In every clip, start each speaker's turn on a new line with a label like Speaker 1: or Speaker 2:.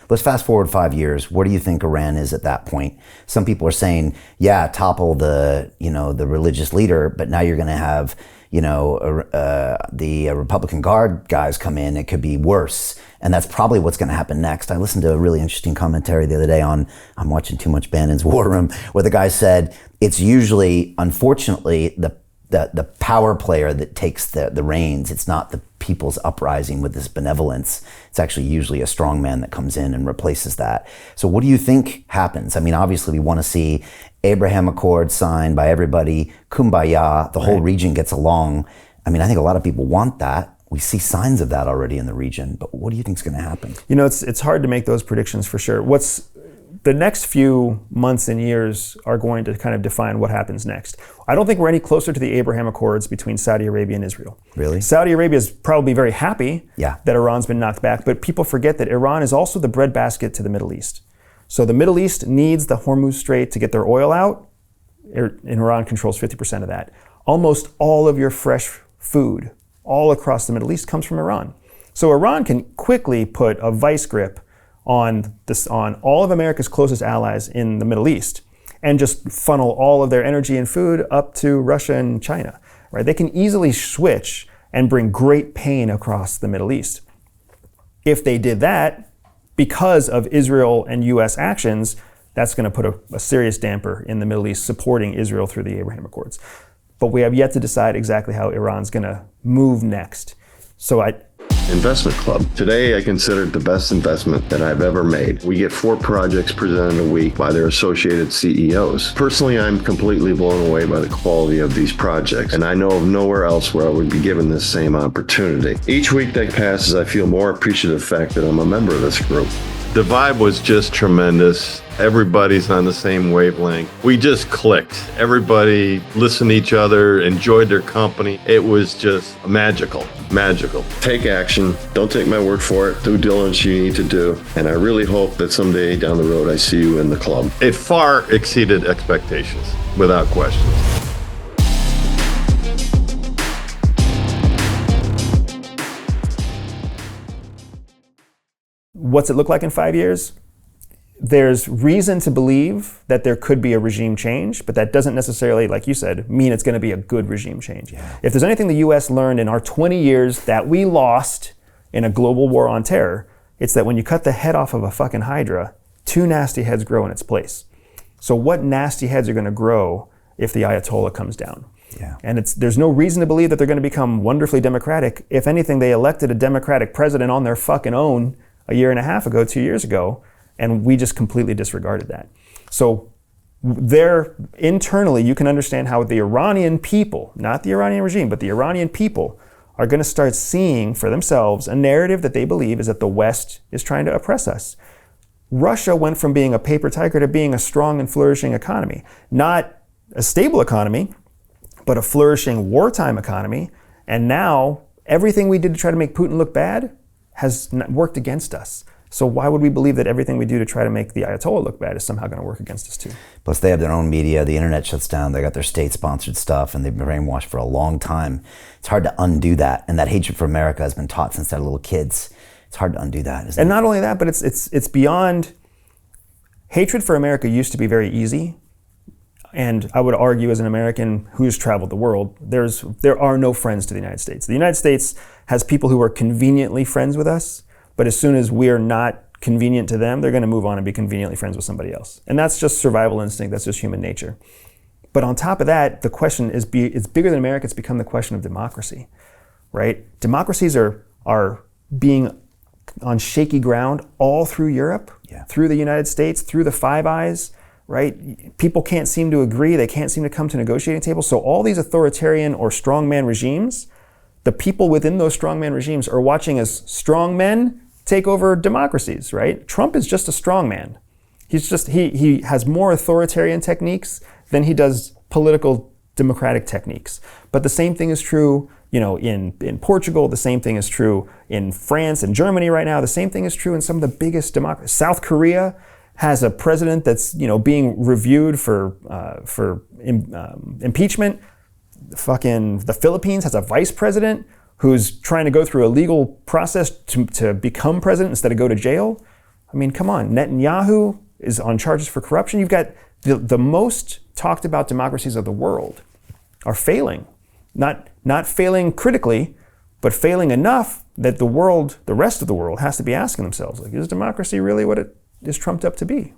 Speaker 1: let's fast forward 5 years. Where do you think Iran is at that point? Some people are saying, yeah, topple the religious leader, but now you're going to have, the Republican Guard guys come in. It could be worse. And that's probably what's going to happen next. I listened to a really interesting commentary the other day on, I'm watching too much Bannon's War Room, where the guy said, it's usually, unfortunately, the power player that takes the reins. It's not the people's uprising with this benevolence. It's actually usually a strong man that comes in and replaces that. So what do you think happens? I mean, obviously we want to see Abraham Accords signed by everybody, kumbaya, the whole region gets along. I mean, I think a lot of people want that. We see signs of that already in the region, but what do you think is going to happen?
Speaker 2: It's hard to make those predictions for sure. The next few months and years are going to kind of define what happens next. I don't think we're any closer to the Abraham Accords between Saudi Arabia and Israel.
Speaker 1: Really?
Speaker 2: Saudi Arabia is probably very happy that Iran's been knocked back, but people forget that Iran is also the breadbasket to the Middle East. So the Middle East needs the Hormuz Strait to get their oil out, and Iran controls 50% of that. Almost all of your fresh food all across the Middle East comes from Iran. So Iran can quickly put a vice grip on all of America's closest allies in the Middle East and just funnel all of their energy and food up to Russia and China, right? They can easily switch and bring great pain across the Middle East. If they did that, because of Israel and US actions, that's going to put a serious damper in the Middle East supporting Israel through the Abraham Accords. But we have yet to decide exactly how Iran's going to move next.
Speaker 3: Investment Club. Today, I consider it the best investment that I've ever made. We get 4 projects presented a week by their associated CEOs. Personally, I'm completely blown away by the quality of these projects, and I know of nowhere else where I would be given this same opportunity. Each week that passes, I feel more appreciative of the fact that I'm a member of this group. The vibe was just tremendous. Everybody's on the same wavelength. We just clicked. Everybody listened to each other, enjoyed their company. It was just magical. Take action. Don't take my word for it. Due diligence you need to do. And I really hope that someday down the road I see you in the club. It far exceeded expectations, without question.
Speaker 2: What's it look like in 5 years? There's reason to believe that there could be a regime change, but that doesn't necessarily, like you said, mean it's going to be a good regime change.
Speaker 1: Yeah.
Speaker 2: If there's anything the US learned in our 20 years that we lost in a global war on terror, it's that when you cut the head off of a fucking hydra, 2 nasty heads grow in its place. So what nasty heads are going to grow if the Ayatollah comes down?
Speaker 1: Yeah.
Speaker 2: And there's no reason to believe that they're going to become wonderfully democratic. If anything, they elected a democratic president on their fucking own a year and a half ago, 2 years ago, and we just completely disregarded that. So there, internally, you can understand how the Iranian people, not the Iranian regime, but the Iranian people are going to start seeing for themselves a narrative that they believe is that the West is trying to oppress us. Russia went from being a paper tiger to being a strong and flourishing economy. Not a stable economy, but a flourishing wartime economy. And now everything we did to try to make Putin look bad has worked against us. So why would we believe that everything we do to try to make the Ayatollah look bad is somehow going to work against us too?
Speaker 1: Plus they have their own media, the internet shuts down, they got their state-sponsored stuff, and they've been brainwashed for a long time. It's hard to undo that, and that hatred for America has been taught since they're little kids. It's hard to undo that, isn't it?
Speaker 2: And not only that, but it's beyond. Hatred for America used to be very easy, and I would argue as an American who's traveled the world, there are no friends to the United States. The United States has people who are conveniently friends with us, but as soon as we're not convenient to them, they're going to move on and be conveniently friends with somebody else. And that's just survival instinct. That's just human nature. But on top of that, the question is, it's bigger than America. It's become the question of democracy, right? Democracies are being on shaky ground all through Europe, through the United States, through the Five Eyes, right? People can't seem to agree. They can't seem to come to negotiating tables. So all these authoritarian or strongman regimes, the people within those strongman regimes are watching as strongmen take over democracies, right? Trump is just a strongman. He has more authoritarian techniques than he does political democratic techniques. But the same thing is true, in Portugal. The same thing is true in France and Germany right now. The same thing is true in some of the biggest democracies. South Korea has a president that's being reviewed for impeachment. The Philippines has a vice president who's trying to go through a legal process to become president instead of go to jail. I mean, come on, Netanyahu is on charges for corruption. You've got the most talked about democracies of the world are failing. Not failing critically, but failing enough that the rest of the world has to be asking themselves, like, is democracy really what it is trumped up to be?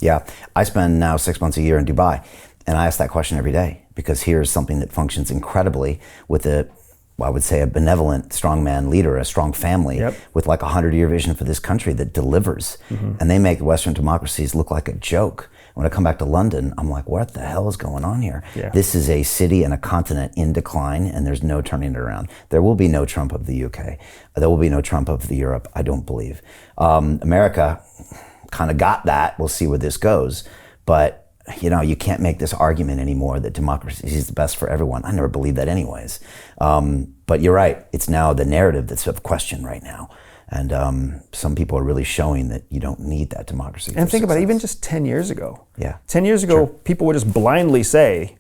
Speaker 1: Yeah, I spend now 6 months a year in Dubai, and I ask that question every day, because here's something that functions incredibly with I would say a benevolent strongman leader, a strong family with like a 100-year vision for this country that delivers. And they make Western democracies look like a joke. When I come back to London, I'm like, what the hell is going on here?
Speaker 2: Yeah.
Speaker 1: This is a city and a continent in decline, and there's no turning it around. There will be no Trump of the UK. There will be no Trump of the Europe, I don't believe. America kind of got that. We'll see where this goes. But you can't make this argument anymore that democracy is the best for everyone. I never believed that anyways. But you're right. It's now the narrative that's of question right now. And some people are really showing that you don't need that democracy.
Speaker 2: And think about it, even just 10 years ago.
Speaker 1: Yeah.
Speaker 2: 10 years ago, people would just blindly say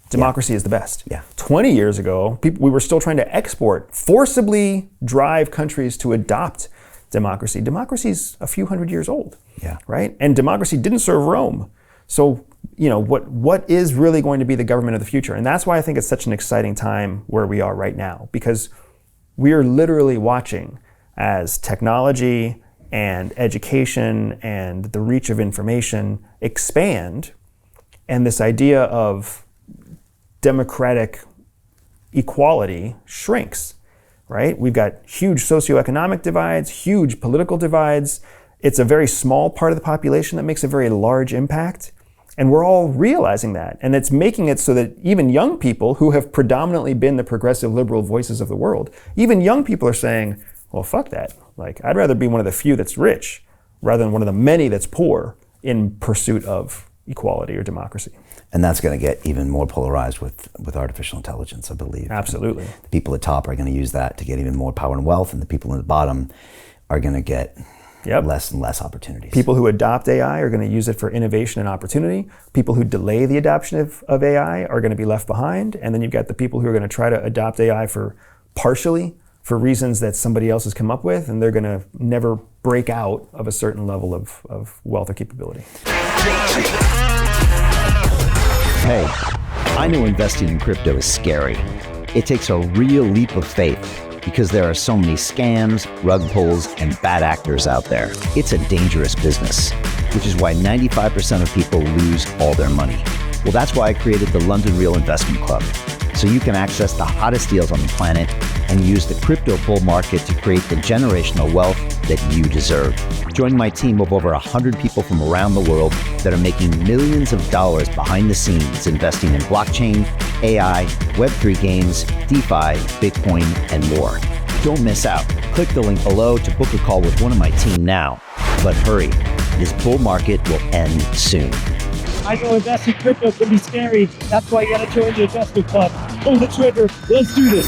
Speaker 2: democracy is the best.
Speaker 1: Yeah.
Speaker 2: 20 years ago, we were still trying to forcibly drive countries to adopt democracy. Democracy's a few hundred years old.
Speaker 1: Yeah.
Speaker 2: Right? And democracy didn't serve Rome. So, what is really going to be the government of the future? And that's why I think it's such an exciting time where we are right now, because we are literally watching as technology and education and the reach of information expand, and this idea of democratic equality shrinks, right? We've got huge socioeconomic divides, huge political divides. It's a very small part of the population that makes a very large impact. And we're all realizing that. And it's making it so that even young people who have predominantly been the progressive liberal voices of the world, even young people are saying, well, fuck that. Like, I'd rather be one of the few that's rich rather than one of the many that's poor in pursuit of equality or democracy.
Speaker 1: And that's going to get even more polarized with artificial intelligence, I believe.
Speaker 2: Absolutely.
Speaker 1: The people at the top are going to use that to get even more power and wealth, and the people at the bottom are going to get less and less opportunities.
Speaker 2: People who adopt AI are going to use it for innovation and opportunity. People who delay the adoption of AI are going to be left behind. And then you've got the people who are going to try to adopt AI partially for reasons that somebody else has come up with, and they're going to never break out of a certain level of wealth or capability.
Speaker 4: Hey, I know investing in crypto is scary. It takes a real leap of faith because there are so many scams, rug pulls, and bad actors out there. It's a dangerous business, which is why 95% of people lose all their money. Well, that's why I created the London Real Investment Club, so you can access the hottest deals on the planet and use the crypto bull market to create the generational wealth that you deserve. Join my team of over 100 people from around the world that are making millions of dollars behind the scenes investing in blockchain, AI, Web3 games, DeFi, Bitcoin, and more. Don't miss out. Click the link below to book a call with one of my team now. But hurry, this bull market will end soon.
Speaker 5: I know investing crypto can be scary. That's why you gotta join the investment club. Pull the trigger. Let's do this.